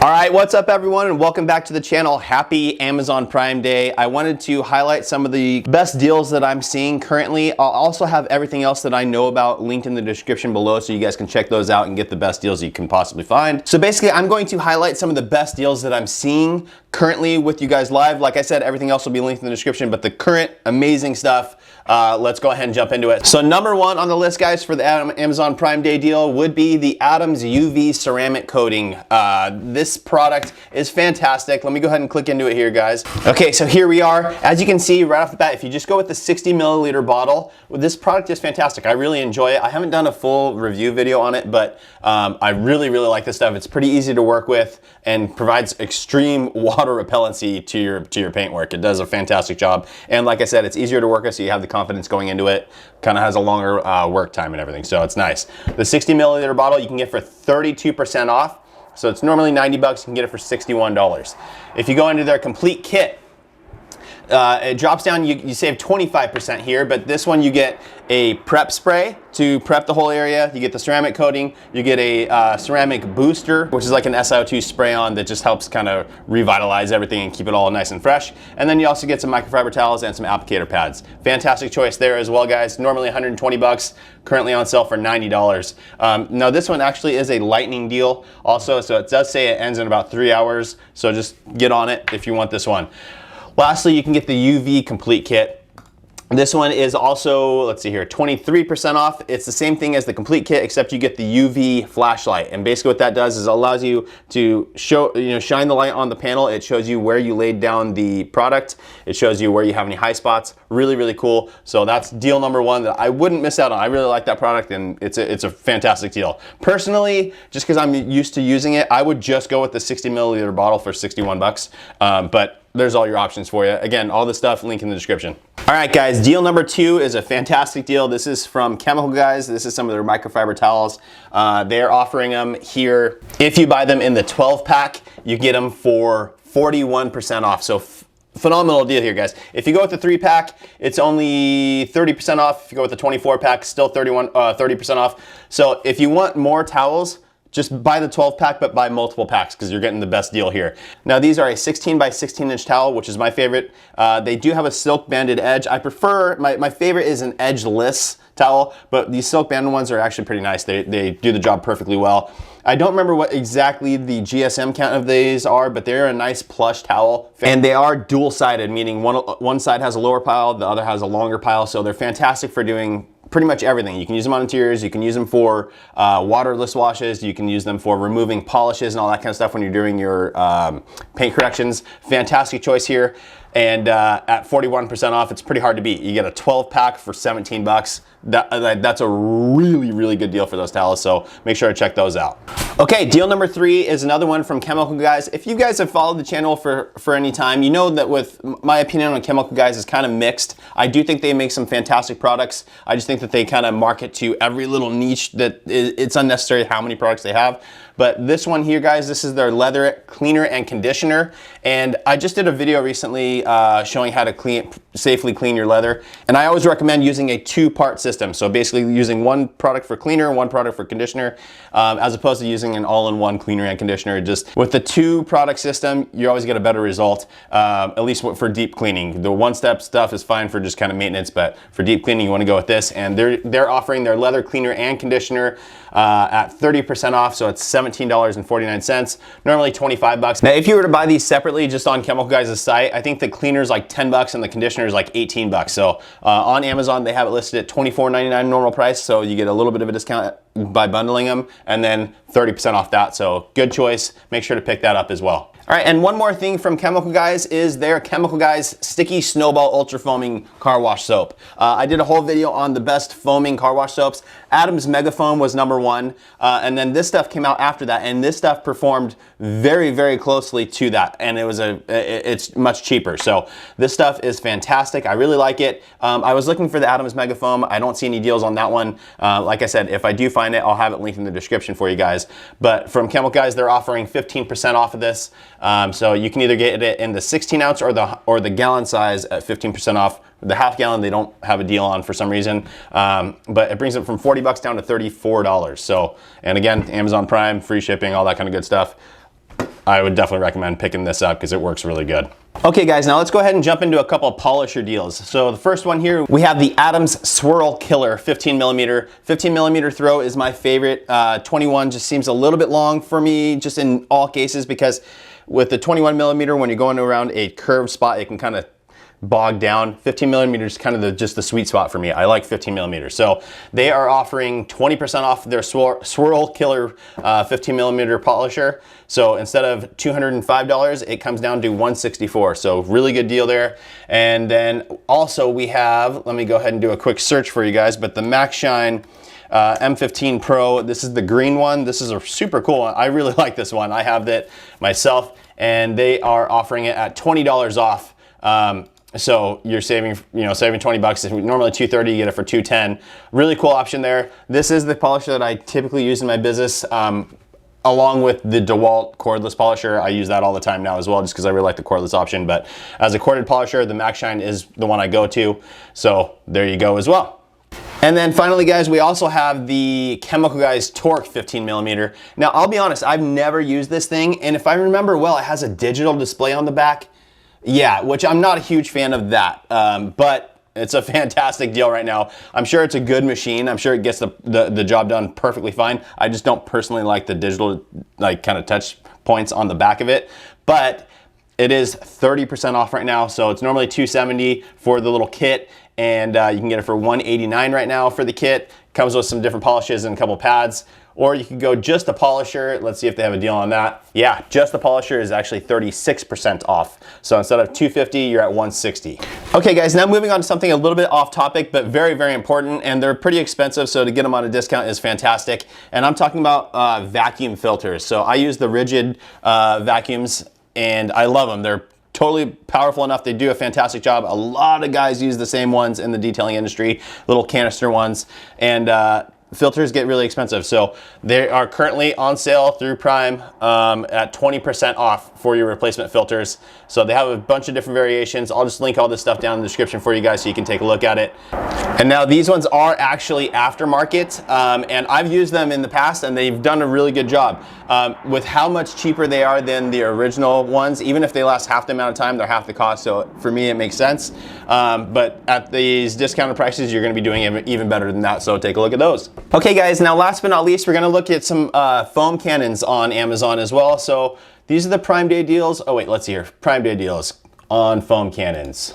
All right, what's up everyone, and welcome back to the channel. Happy Amazon Prime Day. I wanted to highlight some of the best deals that I'm seeing currently. I'll also have everything else that I know about linked in the description below so you guys can check those out and get the best deals you can possibly find. So basically, I'm going to highlight some of the best deals that I'm seeing currently with you guys live. Like I said, everything else will be linked in the description, but the current amazing stuff, let's go ahead and jump into it. So number one on the list, guys, for the Amazon Prime Day deal would be the Adams UV ceramic coating. This product is fantastic. Let me go ahead and click into it here, guys. Okay, so here we are. As you can see right off the bat, if you just go with the 60 milliliter bottle, this product is fantastic. I really enjoy it. I haven't done a full review video on it, but I really like this stuff. It's pretty easy to work with and provides extreme water repellency to your paintwork. It does a fantastic job. And like I said, it's easier to work with, so you have the confidence going into it. Kind of has a longer work time and everything, so it's nice. The 60 milliliter bottle you can get for 32% off. So it's normally 90 bucks, you can get it for $61. If you go into their complete kit, it drops down, you save 25% here, but this one you get a prep spray to prep the whole area, you get the ceramic coating, you get a ceramic booster, which is like an SiO2 spray on that just helps kind of revitalize everything and keep it all nice and fresh. And then you also get some microfiber towels and some applicator pads. Fantastic choice there as well, guys. Normally 120 bucks, currently on sale for $90. Now this one actually is a lightning deal also, so it does say it ends in about 3 hours, so just get on it if you want this one. Lastly, you can get the UV complete kit. This one is also, let's see here, 23% off. It's the same thing as the complete kit, except you get the UV flashlight. And basically what that does is it allows you to shine the light on the panel. It shows you where you laid down the product. It shows you where you have any high spots. Really cool. So that's deal number one that I wouldn't miss out on. I really like that product, and it's a fantastic deal. Personally, just because I'm used to using it, I would just go with the 60 milliliter bottle for 61 bucks. But there's all your options for you. Again, all the stuff, link in the description. All right, guys, deal number two is a fantastic deal. This is from Chemical Guys. This is some of their microfiber towels. They're offering them here. If you buy them in the 12 pack, you get them for 41% off. So phenomenal deal here, guys. If you go with the 3 pack, it's only 30% off. If you go with the 24 pack, still 30% off. So if you want more towels, just buy the 12 pack, but buy multiple packs because you're getting the best deal here. Now these are a 16 by 16 inch towel, which is my favorite. They do have a silk banded edge. I prefer, my favorite is an edgeless towel, but these silk banded ones are actually pretty nice. They do the job perfectly well. I don't remember what exactly the GSM count of these are, but they're a nice plush towel. And they are dual-sided, meaning one side has a lower pile, the other has a longer pile, so they're fantastic for doing pretty much everything. You can use them on interiors, you can use them for waterless washes, you can use them for removing polishes and all that kind of stuff when you're doing your paint corrections. Fantastic choice here. And at 41% off, it's pretty hard to beat. You get a 12 pack for 17 bucks. That's a really good deal for those towels, so make sure to check those out. Okay, deal number three is another one from Chemical Guys. If you guys have followed the channel for any time, you know that with my opinion on Chemical Guys is kind of mixed. I do think they make some fantastic products. I just think that they kind of market to every little niche that it's unnecessary how many products they have. But this one here, guys, this is their leather cleaner and conditioner. And I just did a video recently showing how to safely clean your leather. And I always recommend using a 2-part system. So basically using one product for cleaner and one product for conditioner, as opposed to using an all-in-one cleaner and conditioner. Just with the 2-product system, you always get a better result, at least for deep cleaning. The one-step stuff is fine for just kind of maintenance, but for deep cleaning, you want to go with this. And they're offering their leather cleaner and conditioner at 30% off, so it's $17.49, normally 25 bucks. Now, if you were to buy these separately just on Chemical Guys' site, I think the cleaner is like 10 bucks and the conditioner is like 18 bucks. So on Amazon, they have it listed at $24.99 normal price, so you get a little bit of a discount by bundling them, and then 30% off that. So good choice. Make sure to pick that up as well. All right, and one more thing from Chemical Guys is their Chemical Guys Sticky Snowball Ultra Foaming Car Wash Soap. I did a whole video on the best foaming car wash soaps. Adam's Mega Foam was number one, and then this stuff came out after that, and this stuff performed very closely to that, and it's much cheaper. So this stuff is fantastic. I really like it. I was looking for the Adam's Mega Foam. I don't see any deals on that one. Like I said, if I do find it, I'll have it linked in the description for you guys. But from Chemical Guys, they're offering 15% off of this. So you can either get it in the 16 ounce or the gallon size at 15% off. The half gallon they don't have a deal on for some reason, but it brings it from 40 bucks down to $34. So, and again, Amazon Prime, free shipping, all that kind of good stuff. I would definitely recommend picking this up because it works really good. Okay guys, now let's go ahead and jump into a couple of polisher deals. So the first one here, we have the Adams Swirl Killer 15 millimeter. 15 millimeter throw is my favorite. 21 just seems a little bit long for me, just in all cases, because with the 21 millimeter, when you're going around a curved spot, it can kind of bog down. 15 millimeters is kind of just the sweet spot for me. I like 15 millimeters. So they are offering 20% off their Swirl Killer 15 millimeter polisher. So instead of $205, it comes down to $164. So really good deal there. And then also we have, let me go ahead and do a quick search for you guys, but the MaxShine M15 Pro, this is the green one. This is a super cool one. I really like this one. I have that myself, and they are offering it at $20 off. So you're saving, saving 20 bucks. If normally $230, you get it for $210. Really cool option there. This is the polisher that I typically use in my business, along with the DeWalt cordless polisher. I use that all the time now as well, just because I really like the cordless option. But as a corded polisher, the MaxShine is the one I go to. So there you go as well. And then finally, guys, we also have the Chemical Guys Torque 15 millimeter. Now, I'll be honest, I've never used this thing. And if I remember well, it has a digital display on the back. Yeah, which I'm not a huge fan of that, but it's a fantastic deal right now. I'm sure it's a good machine. I'm sure it gets the job done perfectly fine. I just don't personally like the digital, kind of touch points on the back of it, but it is 30% off right now. So it's normally $270 for the little kit, and you can get it for $189 right now for the kit. Comes with some different polishes and a couple pads. Or you could go just the polisher. Let's see if they have a deal on that. Yeah, just the polisher is actually 36% off. So instead of $250, you're at $160. Okay guys, now moving on to something a little bit off topic, but very, very important, and they're pretty expensive, so to get them on a discount is fantastic. And I'm talking about vacuum filters. So I use the Ridgid vacuums, and I love them. They're totally powerful enough. They do a fantastic job. A lot of guys use the same ones in the detailing industry, little canister ones, and filters get really expensive. So they are currently on sale through Prime at 20% off for your replacement filters. So they have a bunch of different variations. I'll just link all this stuff down in the description for you guys so you can take a look at it. And now these ones are actually aftermarket, and I've used them in the past and they've done a really good job. With how much cheaper they are than the original ones, even if they last half the amount of time, they're half the cost. So for me, it makes sense. But at these discounted prices, you're gonna be doing even better than that. So take a look at those. Okay guys, now last but not least, we're gonna look at some foam cannons on Amazon as well. So these are the Prime Day deals. Oh wait, let's see here. Prime Day deals on foam cannons.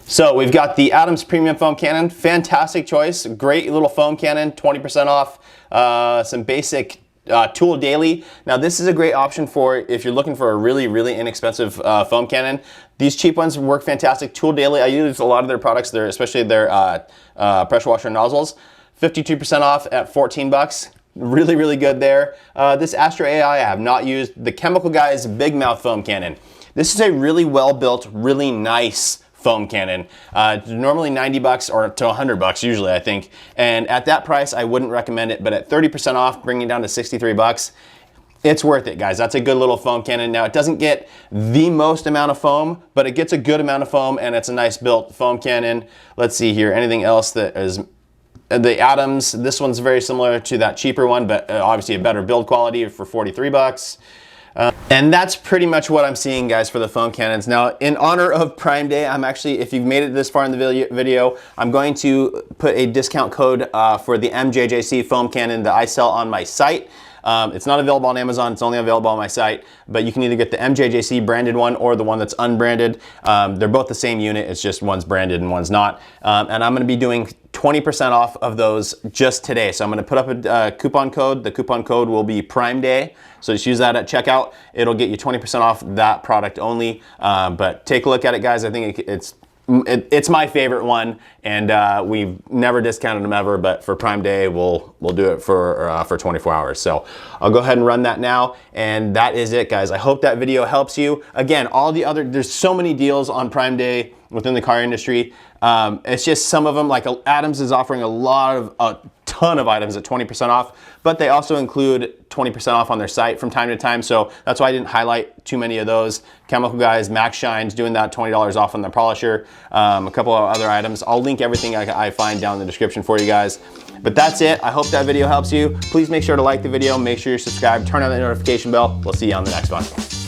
So we've got the Adams Premium Foam Cannon. Fantastic choice. Great little foam cannon, 20% off. Some basic Tool Daily. Now this is a great option for if you're looking for a really, really inexpensive foam cannon. These cheap ones work fantastic. Tool Daily, I use a lot of their products, especially their pressure washer nozzles. 52% off at 14 bucks. Really, really good there. This Astro AI I have not used. The Chemical Guys Big Mouth Foam Cannon. This is a really well built, really nice foam cannon. Normally 90 bucks or to 100 bucks usually, I think. And at that price, I wouldn't recommend it, but at 30% off, bringing it down to 63 bucks, it's worth it, guys. That's a good little foam cannon. Now, it doesn't get the most amount of foam, but it gets a good amount of foam, and it's a nice built foam cannon. Let's see here. Anything else that is... The Adams, this one's very similar to that cheaper one, but obviously a better build quality for 43 bucks. And that's pretty much what I'm seeing, guys, for the foam cannons. Now, in honor of Prime Day, I'm actually, if you've made it this far in the video, I'm going to put a discount code for the MJJC foam cannon that I sell on my site. It's not available on Amazon, it's only available on my site, but you can either get the MJJC branded one or the one that's unbranded. They're both the same unit, it's just one's branded and one's not. And I'm gonna be doing 20% off of those just today. So I'm gonna put up a coupon code. The coupon code will be Prime Day. So just use that at checkout. It'll get you 20% off that product only. But take a look at it, guys. I think it's my favorite one, and we've never discounted them ever, but for Prime Day, we'll do it for 24 hours. So I'll go ahead and run that now, and that is it, guys. I hope that video helps you. Again, there's so many deals on Prime Day within the car industry. It's just some of them, like Adams is offering a ton of items at 20% off, but they also include 20% off on their site from time to time. So that's why I didn't highlight too many of those. Chemical Guys, Max Shine's doing that $20 off on the polisher. A couple of other items. I'll link everything I find down in the description for you guys. But that's it. I hope that video helps you. Please make sure to like the video, make sure you're subscribed, turn on the notification bell. We'll see you on the next one.